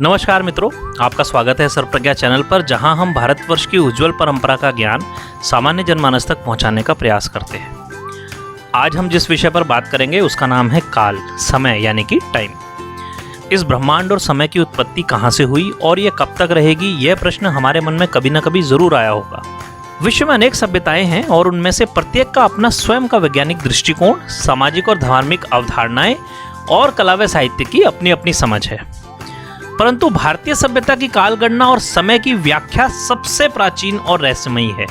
नमस्कार मित्रों, आपका स्वागत है सर्वप्रज्ञा चैनल पर, जहां हम भारतवर्ष की उज्जवल परंपरा का ज्ञान सामान्य जनमानस तक पहुंचाने का प्रयास करते हैं। आज हम जिस विषय पर बात करेंगे उसका नाम है काल, समय यानी कि टाइम। इस ब्रह्मांड और समय की उत्पत्ति कहां से हुई और ये कब तक रहेगी, यह प्रश्न हमारे मन में कभी न कभी जरूर आया होगा। विश्व में अनेक सभ्यताएं हैं और उनमें से प्रत्येक का अपना स्वयं का वैज्ञानिक दृष्टिकोण, सामाजिक और धार्मिक अवधारणाएं और कला व साहित्य की अपनी अपनी समझ है। परंतु भारतीय सभ्यता की काल गणना और समय की व्याख्या सबसे प्राचीन और रहस्यमयी है।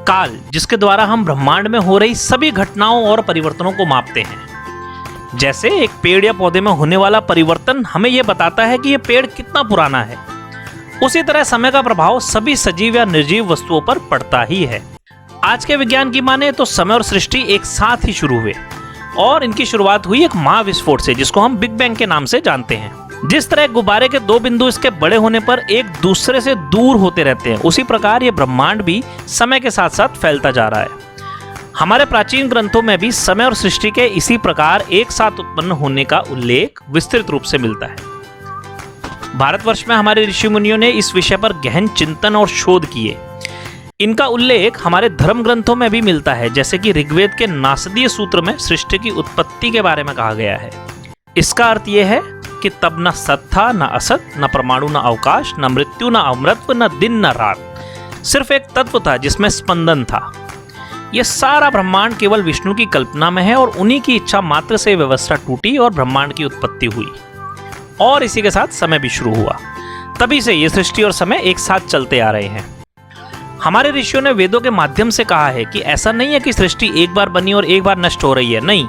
काल, जिसके द्वारा हम ब्रह्मांड में हो रही सभी घटनाओं और परिवर्तनों को मापते हैं। जैसे एक पेड़ या पौधे में होने वाला परिवर्तन हमें यह बताता है कि यह पेड़ कितना पुराना है, उसी तरह समय का प्रभाव सभी सजीव या निर्जीव वस्तुओं पर पड़ता ही है। आज के विज्ञान की माने तो समय और सृष्टि एक साथ ही शुरू हुए और इनकी शुरुआत हुई एक महाविस्फोट से, जिसको हम बिग बैंग के नाम से जानते हैं। जिस तरह गुब्बारे के दो बिंदु इसके बड़े होने पर एक दूसरे से दूर होते रहते हैं, उसी प्रकार ये ब्रह्मांड भी समय के साथ साथ फैलता जा रहा है। हमारे प्राचीन ग्रंथों में भी समय और सृष्टि के इसी प्रकार एक साथ उत्पन्न होने का उल्लेख विस्तृत रूप से मिलता है। भारतवर्ष में हमारे ऋषि मुनियों ने इस विषय पर गहन चिंतन और शोध किए। इनका उल्लेख हमारे धर्म ग्रंथों में भी मिलता है, जैसे कि ऋग्वेद के नासदीय सूत्र में सृष्टि की उत्पत्ति के बारे में कहा गया है। इसका अर्थ यह है कि तब न सत था, न असत, न परमाणु, न अवकाश, न मृत्यु, न अमृतत्व, न दिन, न रात। सिर्फ एक तत्व था जिसमें स्पंदन था। यह सारा ब्रह्मांड केवल विष्णु की कल्पना में है और उन्हीं की इच्छा मात्र से व्यवस्था टूटी और ब्रह्मांड की उत्पत्ति हुई और इसी के साथ समय भी शुरू हुआ। तभी से यह सृष्टि और समय एक साथ चलते आ रहे हैं। हमारे ऋषियों ने वेदों के माध्यम से कहा है कि ऐसा नहीं है कि सृष्टि एक बार बनी और एक बार नष्ट हो रही है। नहीं,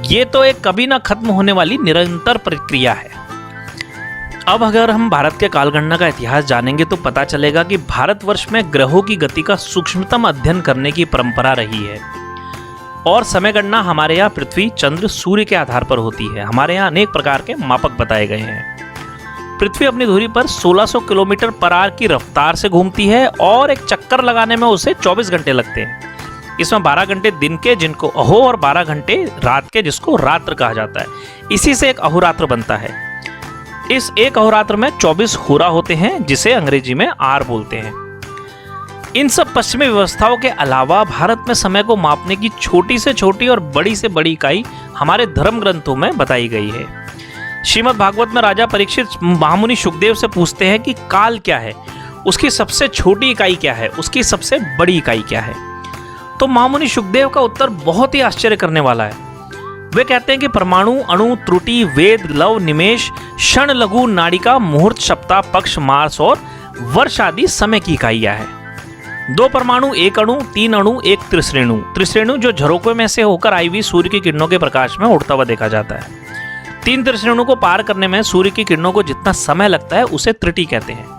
ये तो एक कभी ना खत्म होने वाली निरंतर प्रक्रिया है। अब अगर हम भारत के कालगणना का इतिहास जानेंगे तो पता चलेगा कि भारतवर्ष में ग्रहों की गति का सूक्ष्मतम अध्ययन करने की परंपरा रही है और समय गणना हमारे यहाँ पृथ्वी, चंद्र, सूर्य के आधार पर होती है। हमारे यहाँ अनेक प्रकार के मापक बताए गए हैं। पृथ्वी अपनी धुरी पर 1600 किलोमीटर पर आवर की रफ्तार से घूमती है और एक चक्कर लगाने में उसे 24 घंटे लगते हैं। इसमें 12 घंटे दिन के, जिनको अहो, और 12 घंटे रात के, जिसको रात्र कहा जाता है। इसी से एक अहोरात्र बनता है। इस एक अहोरात्र में 24 होरा होते हैं, जिसे अंग्रेजी में आर बोलते हैं। इन सब पश्चिमी व्यवस्थाओं के अलावा भारत में समय को मापने की छोटी से छोटी और बड़ी से बड़ी इकाई हमारे धर्म ग्रंथों में बताई गई है। श्रीमद् भागवत में राजा परीक्षित महामुनि शुकदेव से पूछते हैं कि काल क्या है, उसकी सबसे छोटी इकाई क्या है, उसकी सबसे बड़ी इकाई क्या है। तो महामुनि शुकदेव का उत्तर बहुत ही आश्चर्य करने वाला है। वे कहते हैं कि परमाणु, अणु, त्रुटि, वेद, लव, निमेष, क्षण, लघु, नाड़िका, मुहूर्त, सप्ताह, पक्ष, मास और वर्ष आदि समय की इकाइयां हैं। 2 परमाणु, 1 अणु, 3 अणु, 1 त्रिश्रेणु। त्रिश्रेणु जो झरोखे में से होकर आई हुई सूर्य की किरणों के प्रकाश में उड़ता हुआ देखा जाता है। 3 त्रिश्रेणु को पार करने में सूर्य की किरणों को जितना समय लगता है उसे त्रुटि कहते हैं।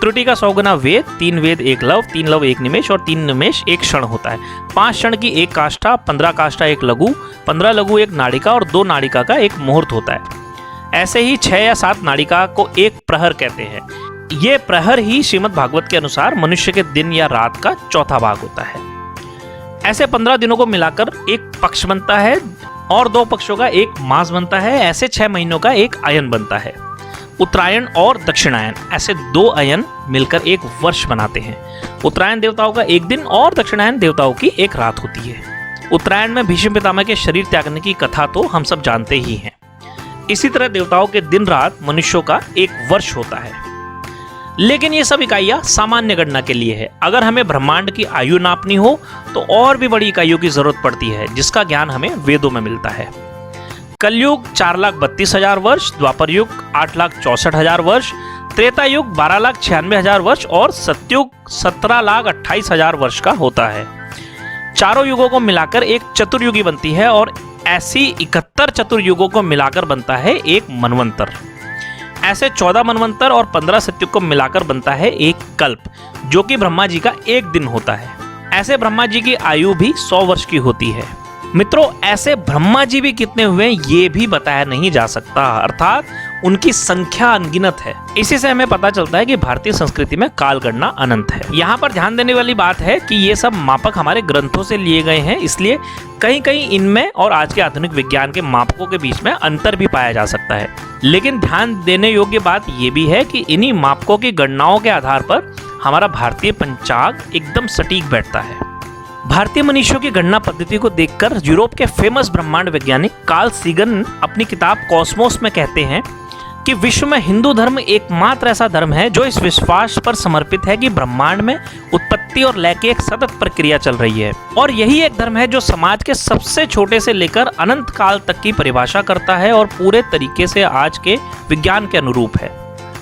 त्रुटि का 100 गुना वेद, 3 वेद 1 लव, 3 लव 1 निमेष और 3 निमेष 1 क्षण होता है। 5 क्षण की 1 काष्ठा, 15 काष्ठा 1 लघु, 15 लघु 1 नाड़िका और 2 नाड़िका का 1 मुहूर्त होता है। ऐसे ही 6 या 7 नाड़िका को 1 प्रहर कहते हैं। ये प्रहर ही श्रीमद् भागवत के अनुसार मनुष्य के दिन या रात का चौथा भाग होता है। ऐसे 15 दिनों को मिलाकर 1 पक्ष बनता है और 2 पक्षों का 1 मास बनता है। ऐसे 6 महीनों का 1 अयन बनता है। उत्तरायण और दक्षिणायन, ऐसे 2 अयन मिलकर 1 वर्ष बनाते हैं। उत्तरायण देवताओं का 1 दिन और दक्षिणायन देवताओं की 1 रात होती है। उत्तरायण में भीष्म पितामह के शरीर त्यागने की कथा तो हम सब जानते ही हैं। इसी तरह देवताओं के दिन रात मनुष्यों का 1 वर्ष होता है। लेकिन ये सब इकाइयां सामान्य गणना के लिए है। अगर हमें ब्रह्मांड की आयु नापनी हो तो और भी बड़ी इकाइयों की जरूरत पड़ती है, जिसका ज्ञान हमें वेदों में मिलता है। कलयुग 4,32,000 वर्ष, द्वापर युग 8,64,000 वर्ष, त्रेता युग 12,96,000 वर्ष और सतयुग 17,28,000 वर्ष का होता है। चारों युगों को मिलाकर एक चतुर्युगी बनती है और ऐसी 71 चतुर्युगों को मिलाकर बनता है एक मनवंतर। ऐसे 14 मनवंतर और 15 सतयुग को मिलाकर बनता है एक कल्प, जो कि ब्रह्मा जी का 1 दिन होता है। ऐसे ब्रह्मा जी की आयु भी 100 वर्ष की होती है। मित्रों, ऐसे ब्रह्मा जी भी कितने हुए ये भी बताया नहीं जा सकता, अर्थात उनकी संख्या अनगिनत है। इसी से हमें पता चलता है कि भारतीय संस्कृति में काल गणना अनंत है। यहाँ पर ध्यान देने वाली बात है कि ये सब मापक हमारे ग्रंथों से लिए गए हैं, इसलिए कहीं कहीं इनमें और आज के आधुनिक विज्ञान के मापकों के बीच में अंतर भी पाया जा सकता है। लेकिन ध्यान देने योग्य बात ये भी है कि इन्हीं मापकों की गणनाओं के आधार पर हमारा भारतीय पंचांग एकदम सटीक बैठता है। भारतीय मनुष्यों की गणना पद्धति को देखकर यूरोप के फेमस ब्रह्मांड वैज्ञानिक कार्ल सीगन अपनी किताब कॉस्मोस में कहते हैं कि विश्व में हिंदू धर्म एकमात्र ऐसा धर्म है जो इस विश्वास पर समर्पित है कि ब्रह्मांड में उत्पत्ति और लय की एक सतत प्रक्रिया चल रही है, और यही एक धर्म है जो समाज के सबसे छोटे से लेकर अनंत काल तक की परिभाषा करता है और पूरे तरीके से आज के विज्ञान के अनुरूप है।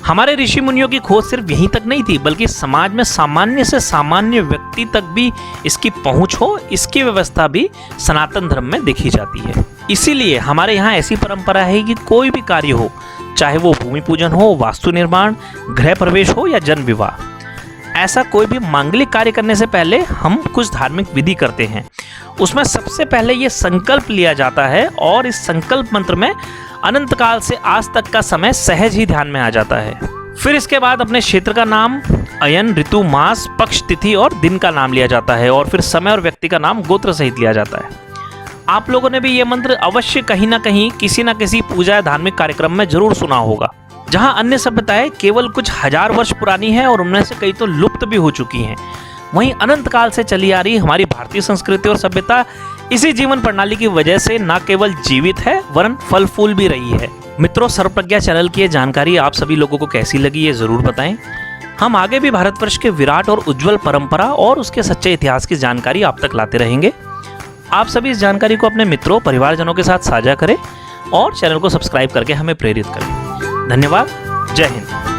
हमारे ऋषि मुनियों की खोज सिर्फ यहीं तक नहीं थी, बल्कि समाज में सामान्य से सामान्य व्यक्ति तक भी इसकी पहुंच हो, इसकी व्यवस्था भी सनातन धर्म में देखी जाती है। इसीलिए हमारे यहाँ ऐसी परंपरा है कि कोई भी कार्य हो, चाहे वो भूमि पूजन हो, वास्तु निर्माण, गृह प्रवेश हो या जन विवाह, ऐसा कोई भी मांगलिक कार्य करने से पहले हम कुछ धार्मिक विधि करते हैं। उसमें सबसे पहले ये संकल्प लिया जाता है और इस संकल्प मंत्र में अनंत काल से आज तक का समय सहज ही ध्यान में आ जाता है। फिर इसके बाद अपने क्षेत्र का नाम, अयन, ऋतु, मास, पक्ष, तिथि और दिन का नाम लिया जाता है, और फिर समय और व्यक्ति का नाम गोत्र सहित लिया जाता है। आप लोगों ने भी ये मंत्र अवश्य कहीं ना कहीं किसी न किसी पूजा या धार्मिक कार्यक्रम में जरूर सुना होगा। जहाँ अन्य सभ्यताएं केवल कुछ हजार वर्ष पुरानी है और उनमें से कई तो लुप्त भी हो चुकी हैं, वहीं अनंत काल से चली आ रही हमारी भारतीय संस्कृति और सभ्यता इसी जीवन प्रणाली की वजह से न केवल जीवित है वरन फल फूल भी रही है। मित्रों, सर्वप्रज्ञा चैनल की ये जानकारी आप सभी लोगों को कैसी लगी ये जरूर बताएं। हम आगे भी भारतवर्ष के विराट और उज्जवल परंपरा और उसके सच्चे इतिहास की जानकारी आप तक लाते रहेंगे। आप सभी इस जानकारी को अपने मित्रों, परिवारजनों के साथ साझा करें और चैनल को सब्सक्राइब करके हमें प्रेरित करें। धन्यवाद। जय हिंद।